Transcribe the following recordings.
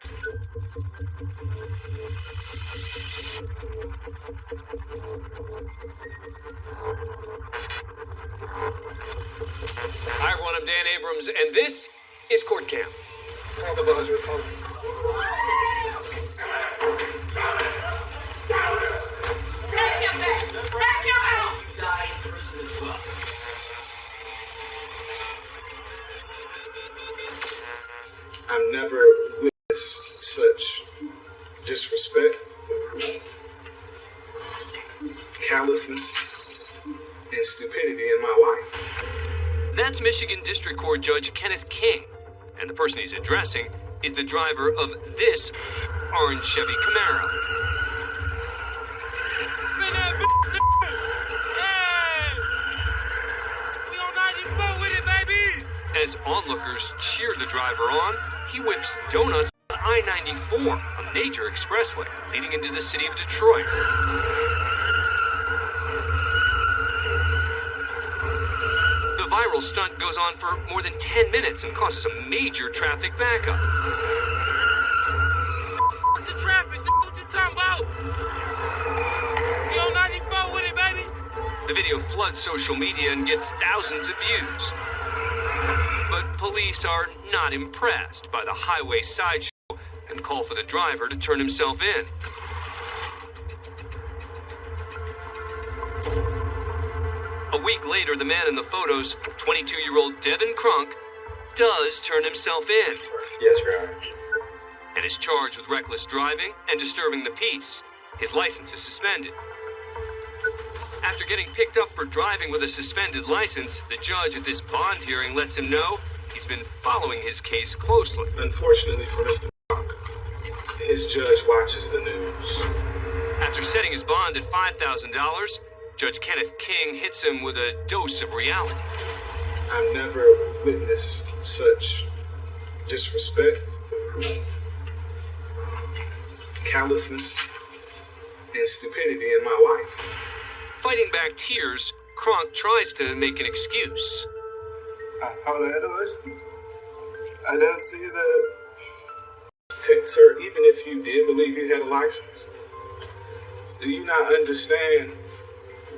Hi, everyone. I'm Dan Abrams, and this is Court Cam. Call the buzzer. Call. Take him back! Take him out! You died in prison as well. I've never witnessed such disrespect, callousness, and stupidity in my life. That's Michigan District Court Judge Kenneth King, and the person he's addressing is the driver of this orange Chevy Camaro. As onlookers cheer the driver on, he whips donuts on I-94, a major expressway leading into the city of Detroit. The viral stunt goes on for more than 10 minutes and causes a major traffic backup. The traffic, what you talking about? You on 94 with it, baby? The video floods social media and gets thousands of views. But police are not impressed by the highway sideshow and call for the driver to turn himself in. A week later, the man in the photos, 22-year-old Devin Kronk, does turn himself in. Yes, Your Honor. And is charged with reckless driving and disturbing the peace. His license is suspended. After getting picked up for driving with a suspended license, the judge at this bond hearing lets him know he's been following his case closely. Unfortunately for Mr. Monk, his judge watches the news. After setting his bond at $5,000, Judge Kenneth King hits him with a dose of reality. I've never witnessed such disrespect, callousness, and stupidity in my life. Fighting back tears, Kronk tries to make an excuse. I thought I had a license. I didn't see that. Okay, sir, even if you did believe you had a license, do you not understand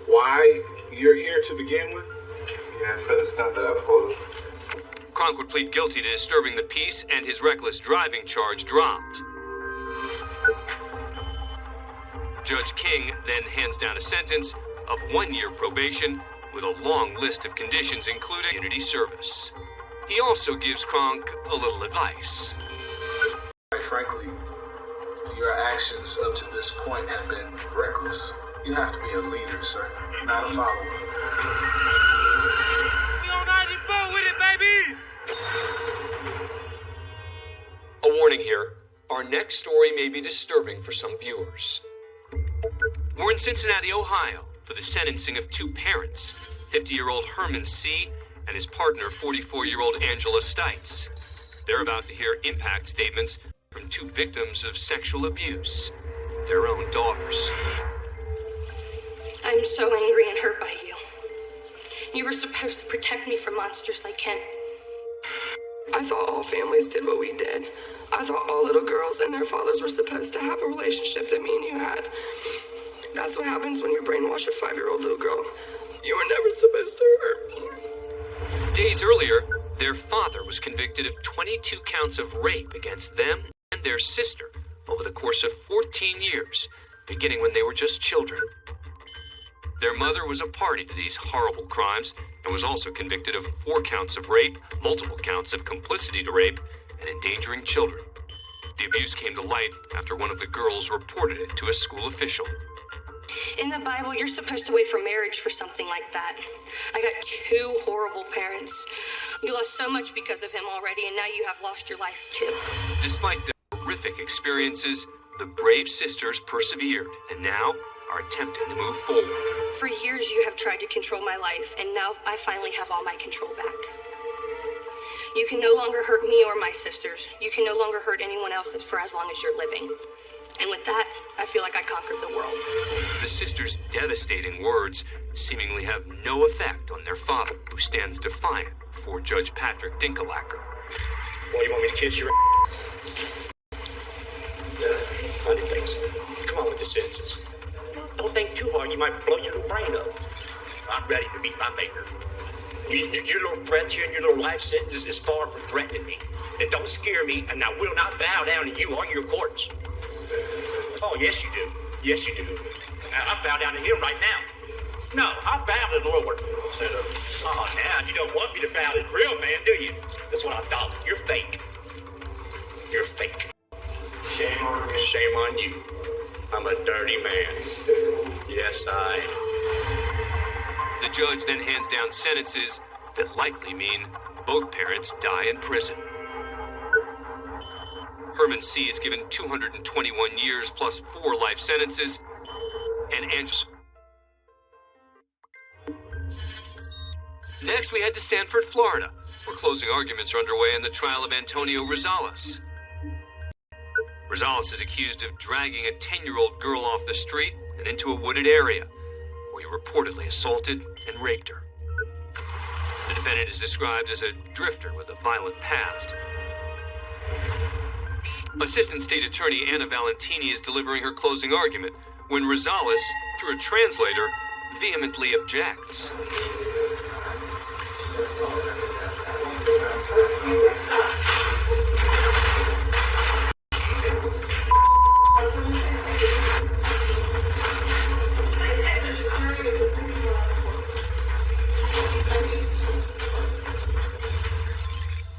why you're here to begin with? Yeah, for the stuff that I pulled. Kronk would plead guilty to disturbing the peace, and his reckless driving charge dropped. Judge King then hands down a sentence of 1 year probation with a long list of conditions, including community service. He also gives Kronk a little advice. Quite frankly, your actions up to this point have been reckless. You have to be a leader, sir, not a follower. We on 94 with it, baby! A warning here, our next story may be disturbing for some viewers. We're in Cincinnati, Ohio, for the sentencing of two parents, 50-year-old Herman C. and his partner, 44-year-old Angela Stites. They're about to hear impact statements from two victims of sexual abuse, their own daughters. I'm so angry and hurt by you. You were supposed to protect me from monsters like him. I thought all families did what we did. I thought all little girls and their fathers were supposed to have a relationship that me and you had. That's what happens when you brainwash a 5-year-old little girl. You were never supposed to hurt me. Days earlier, their father was convicted of 22 counts of rape against them and their sister over the course of 14 years, beginning when they were just children. Their mother was a party to these horrible crimes and was also convicted of 4 counts of rape, multiple counts of complicity to rape, and endangering children. The abuse came to light after one of the girls reported it to a school official. In the Bible, you're supposed to wait for marriage for something like that. I got 2 horrible parents. You lost so much because of him already, and now you have lost your life too. Despite their horrific experiences, the brave sisters persevered and now are attempting to move forward. For years, you have tried to control my life, and now I finally have all my control back. You can no longer hurt me or my sisters. You can no longer hurt anyone else for as long as you're living. And with that, I feel like I conquered the world. The sisters' devastating words seemingly have no effect on their father, who stands defiant before Judge Patrick Dinkelacker. Well, you want me to kiss your or you might blow your little brain up. I'm ready to meet my maker. Your little threats here and your little life sentence is far from threatening me. It don't scare me, and I will not bow down to you or your courts. Oh, yes, you do. Yes, you do. I bow down to him right now. No, I bow to the Lord. Oh, now you don't want me to bow to the real man, do you? That's what I thought. You're fake. You're fake. Shame on you. Shame on you. I'm a dirty man. Yes, The judge then hands down sentences that likely mean both parents die in prison. Herman C. is given 221 years plus 4 life sentences, and Andrews. Next, we head to Sanford, Florida, where closing arguments are underway in the trial of Antonio Rosales. Rosales is accused of dragging a 10-year-old girl off the street and into a wooded area, where he reportedly assaulted and raped her. The defendant is described as a drifter with a violent past. Assistant State Attorney Anna Valentini is delivering her closing argument when Rosales, through a translator, vehemently objects.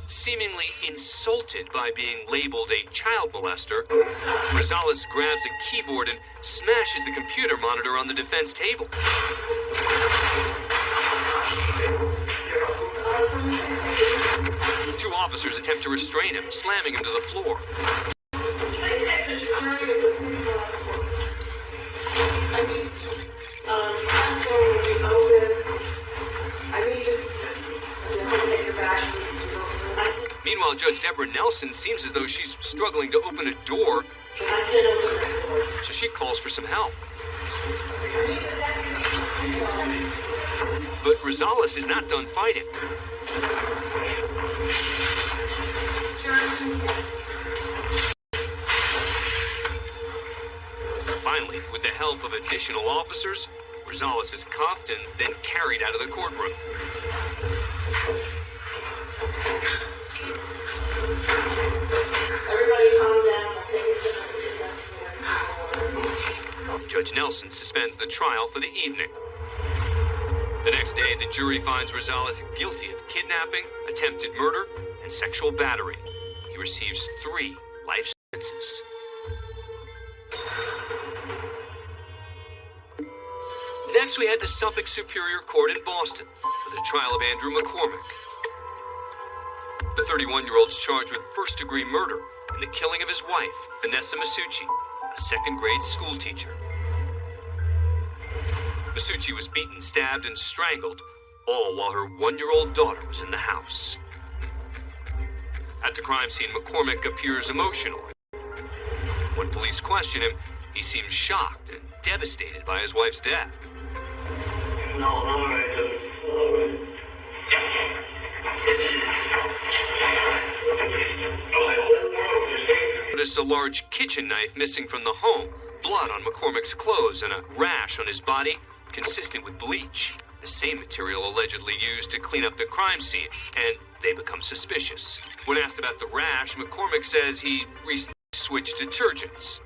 Seemingly insulted by being labeled a child molester, Rosales grabs a keyboard and smashes the computer monitor on the defense table. Two officers attempt to restrain him, slamming him to the floor. Meanwhile, Judge Deborah Nelson seems as though she's struggling to open a door, so she calls for some help. But Rosales is not done fighting. Finally, with the help of additional officers, Rosales is cuffed and then carried out of the courtroom. Everybody calm down. I'll take it to Judge Nelson suspends the trial for the evening. The next day, the jury finds Rosales guilty of kidnapping, attempted murder, and sexual battery. He receives 3 life sentences. Next, we head to Suffolk Superior Court in Boston for the trial of Andrew McCormick. The 31-year-old is charged with first-degree murder and the killing of his wife, Vanessa Masucci, a second-grade school teacher. Masucci was beaten, stabbed, and strangled, all while her 1-year-old daughter was in the house. At the crime scene, McCormick appears emotional. When police question him, he seems shocked and devastated by his wife's death. Notice a large kitchen knife missing from the home, blood on McCormick's clothes, and a rash on his body consistent with bleach, the same material allegedly used to clean up the crime scene, and they become suspicious. When asked about the rash, McCormick says he recently switched detergents.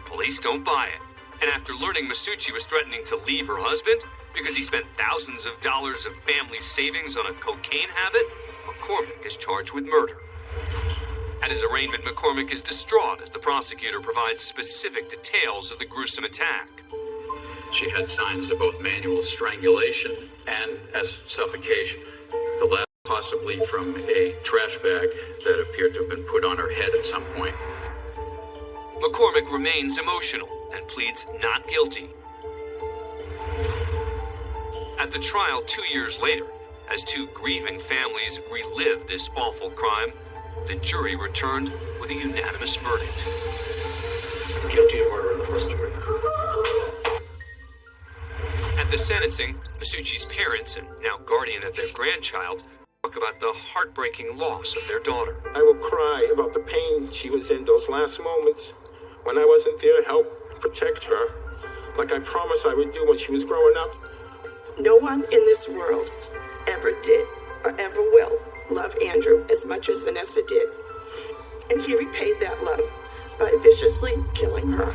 Police don't buy it, and after learning Masucci was threatening to leave her husband because he spent thousands of dollars of family savings on a cocaine habit, McCormick is charged with murder. At his arraignment, McCormick is distraught as the prosecutor provides specific details of the gruesome attack. She had signs of both manual strangulation and suffocation. The last possibly from a trash bag that appeared to have been put on her head at some point. McCormick remains emotional and pleads not guilty. At the trial 2 years later, as 2 grieving families relived this awful crime, the jury returned with a unanimous verdict. Guilty of murder in the first degree. At the sentencing, Masucci's parents, and now guardian of their grandchild, talk about the heartbreaking loss of their daughter. I will cry about the pain she was in those last moments when I wasn't there to help protect her, like I promised I would do when she was growing up. No one in this world ever did or ever will love Andrew as much as Vanessa did. And he repaid that love by viciously killing her.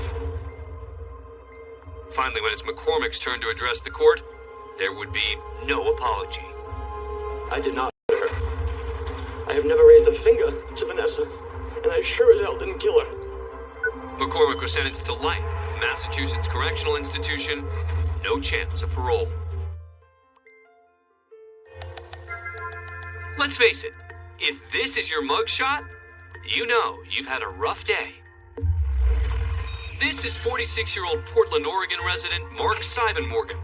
Finally, when it's McCormick's turn to address the court, there would be no apology. I did not kill her. I have never raised a finger to Vanessa, and I sure as hell didn't kill her. McCormick was sentenced to life in Massachusetts Correctional Institution with no chance of parole. Let's face it, if this is your mugshot, you know you've had a rough day. This is 46-year-old Portland, Oregon resident Mark Seibenmorgen.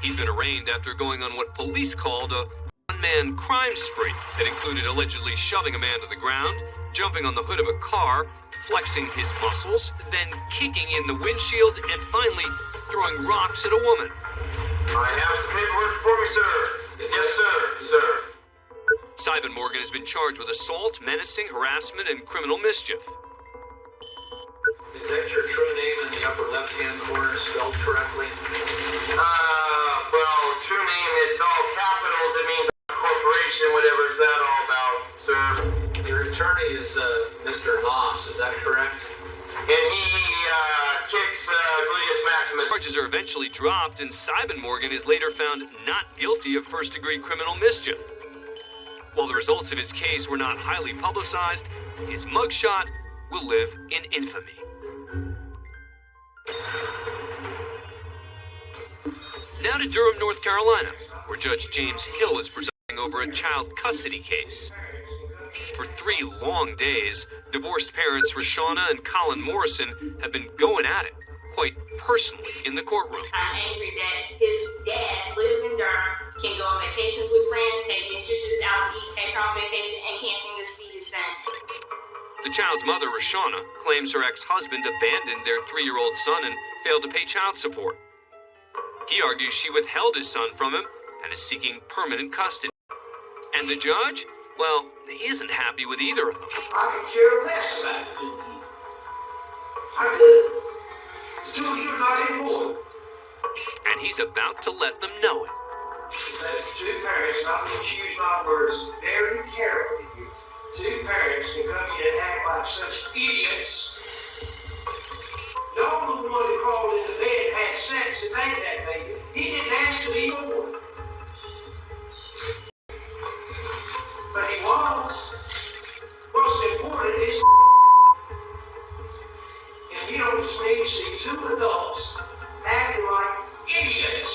He's been arraigned after going on what police called a one-man crime spree that included allegedly shoving a man to the ground, jumping on the hood of a car, flexing his muscles, then kicking in the windshield, and finally throwing rocks at a woman. I have some paperwork for me, sir. Yes, sir. Seibenmorgen has been charged with assault, menacing, harassment, and criminal mischief. Is that your true name in the upper left-hand corner spelled correctly? Well, true name, it's all capitals. It means corporation, whatever is that all about, sir? Your attorney is Mr. Noss, is that correct? And he kicks gluteus maximus. Charges are eventually dropped, and Seibenmorgen is later found not guilty of first-degree criminal mischief. While the results of his case were not highly publicized, his mugshot will live in infamy. Now to Durham, North Carolina, where Judge James Hill is presiding over a child custody case. For 3 long days, divorced parents Rashawna and Colin Morrison have been going at it, quite personally, in the courtroom. I'm angry that his dad lives in Durham, can go on vacations with friends, take his sisters out to eat, take her on vacation, and can't seem to see his son. The child's mother, Rashawna, claims her ex-husband abandoned their 3-year-old son and failed to pay child support. He argues she withheld his son from him and is seeking permanent custody. And the judge? Well, he isn't happy with either of them. I could care less about it, didn't he? I did. The two of you are not anymore. And he's about to let them know it. As two parents, not to choose my words very carefully. Two parents can come in and act like such idiots. Y'all the one who crawled into bed and had sex and made that baby. He didn't ask to be born. But he was. What's important is and you don't just need to see 2 adults acting like idiots.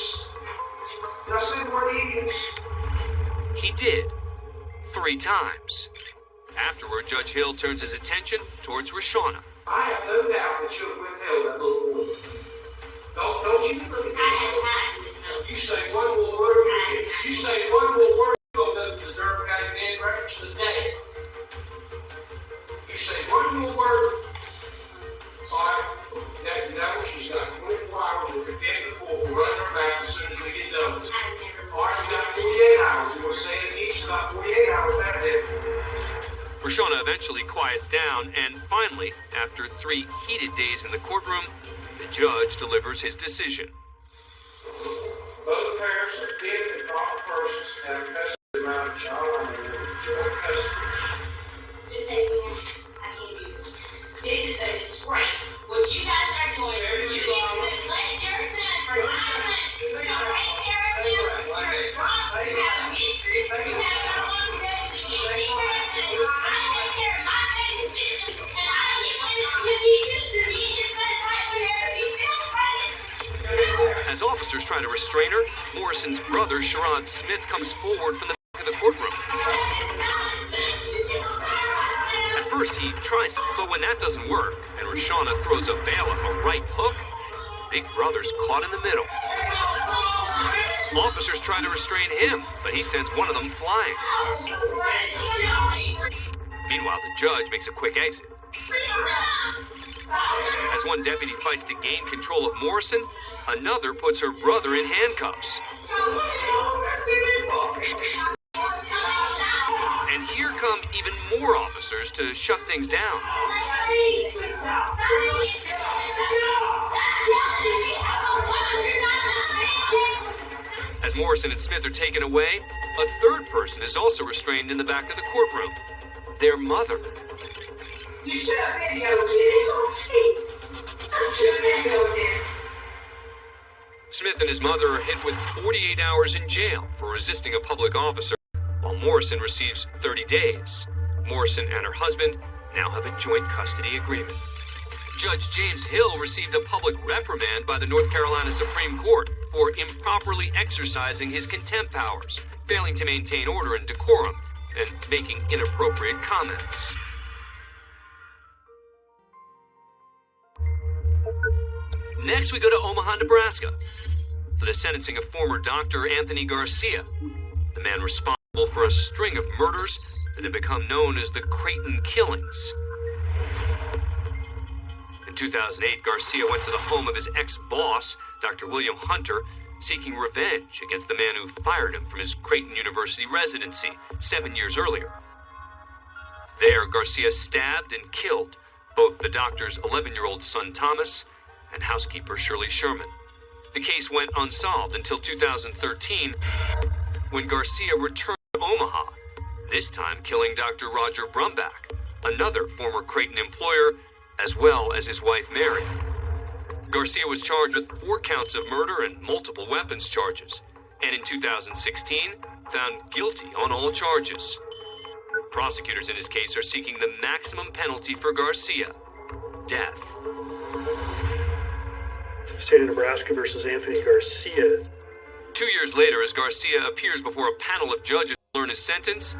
Did I say the word idiots? He did. 3 times. Afterward, Judge Hill turns his attention towards Rashawna. I have no doubt that you have withheld that little boy. Don't you look at me. You say one more word. You say one more word. You'll go to the Durham County Bed Records today. You say one more word. All right. That what she's got. 24 hours. We'll be dead before we'll run her back as soon as we get done. All right, we got 48 hours. We'll say it each about 48 hours that day. Rashawna eventually quiets down, and finally, after 3 heated days in the courtroom, the judge delivers his decision. Both parents are fit and proper persons and have custody around the child under joint custody. Just say, I can't do this. This is a disgrace. What you guys are doing, you need to let your son for 9 months. You're going to take care of him. You're drunk. You have a mistress. You have a longevity. You take care of him. I take care of my baby business. And I get with you to be his best friend whenever he feels ready. As officers try to restrain her, Morrison's brother, Sherrod Smith, comes forward from the back of the courtroom. At first, he tries to, but when that doesn't work, and Rashawna throws a bailiff a right hook, Big Brother's caught in the middle. Officers try to restrain him, but he sends one of them flying. Meanwhile, the judge makes a quick exit. As one deputy fights to gain control of Morrison, another puts her brother in handcuffs. come even more officers to shut things down. As Morrison and Smith are taken away, a third person is also restrained in the back of the courtroom. Their mother. You should have videoed it. It's okay. I should have videoed it. Smith and his mother are hit with 48 hours in jail for resisting a public officer, while Morrison receives 30 days. Morrison and her husband now have a joint custody agreement. Judge James Hill received a public reprimand by the North Carolina Supreme Court for improperly exercising his contempt powers, failing to maintain order and decorum, and making inappropriate comments. Next, we go to Omaha, Nebraska, for the sentencing of former Dr. Anthony Garcia, the man responsible for a string of murders that have become known as the Creighton Killings. In 2008, Garcia went to the home of his ex-boss, Dr. William Hunter, seeking revenge against the man who fired him from his Creighton University residency 7 years earlier. There, Garcia stabbed and killed both the doctor's 11-year-old son, Thomas, and housekeeper Shirley Sherman. The case went unsolved until 2013, when Garcia returned to Omaha, this time killing Dr. Roger Brumbach, another former Creighton employer, as well as his wife Mary. Garcia was charged with 4 counts of murder and multiple weapons charges, and in 2016, found guilty on all charges. Prosecutors in his case are seeking the maximum penalty for Garcia: death. State of Nebraska versus Anthony Garcia. 2 years later, as Garcia appears before a panel of judges to learn his sentence,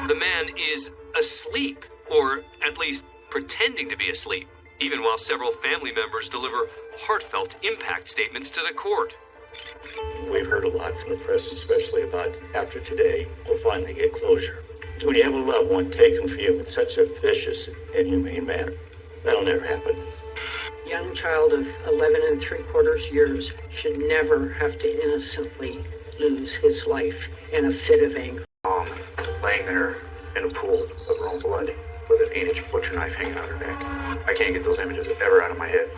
the man is asleep, or at least pretending to be asleep, even while several family members deliver heartfelt impact statements to the court. We've heard a lot from the press, especially about after today, we'll finally get closure. So when you have a loved one taken from you in such a vicious and inhumane manner, that'll never happen. Young child of 11 3/4 years should never have to innocently lose his life in a fit of anger. Laying there in a pool of her own blood with an 8-inch butcher knife hanging out her neck. I can't get those images ever out of my head.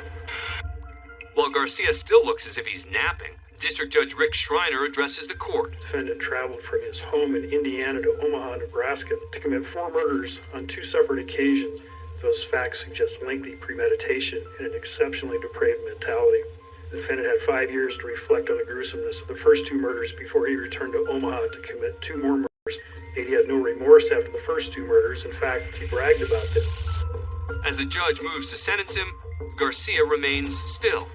While Garcia still looks as if he's napping, District Judge Rick Schreiner addresses the court. The defendant traveled from his home in Indiana to Omaha, Nebraska to commit 4 murders on 2 separate occasions. Those facts suggest lengthy premeditation and an exceptionally depraved mentality. The defendant had 5 years to reflect on the gruesomeness of the first 2 murders before he returned to Omaha to commit 2 more murders. Yet he had no remorse after the first 2 murders. In fact, he bragged about them. As the judge moves to sentence him, Garcia remains still.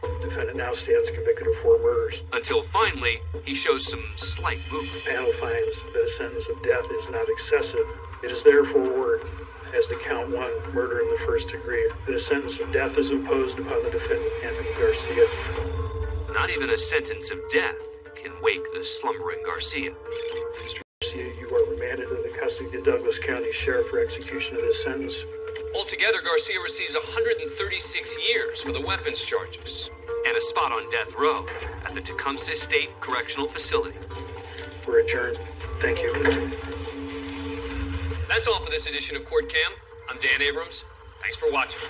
The defendant now stands convicted of 4 murders. Until finally, he shows some slight movement. The panel finds that a sentence of death is not excessive. It is therefore ordered, as to count 1, murder in the first degree, that a sentence of death is imposed upon the defendant, Anthony Garcia. Not even a sentence of death can wake the slumbering Garcia. Mr. Garcia, you are remanded in the custody of the Douglas County Sheriff for execution of this sentence. Altogether, Garcia receives 136 years for the weapons charges and a spot on death row at the Tecumseh State Correctional Facility. We're adjourned. Thank you. That's all for this edition of Court Cam. I'm Dan Abrams. Thanks for watching.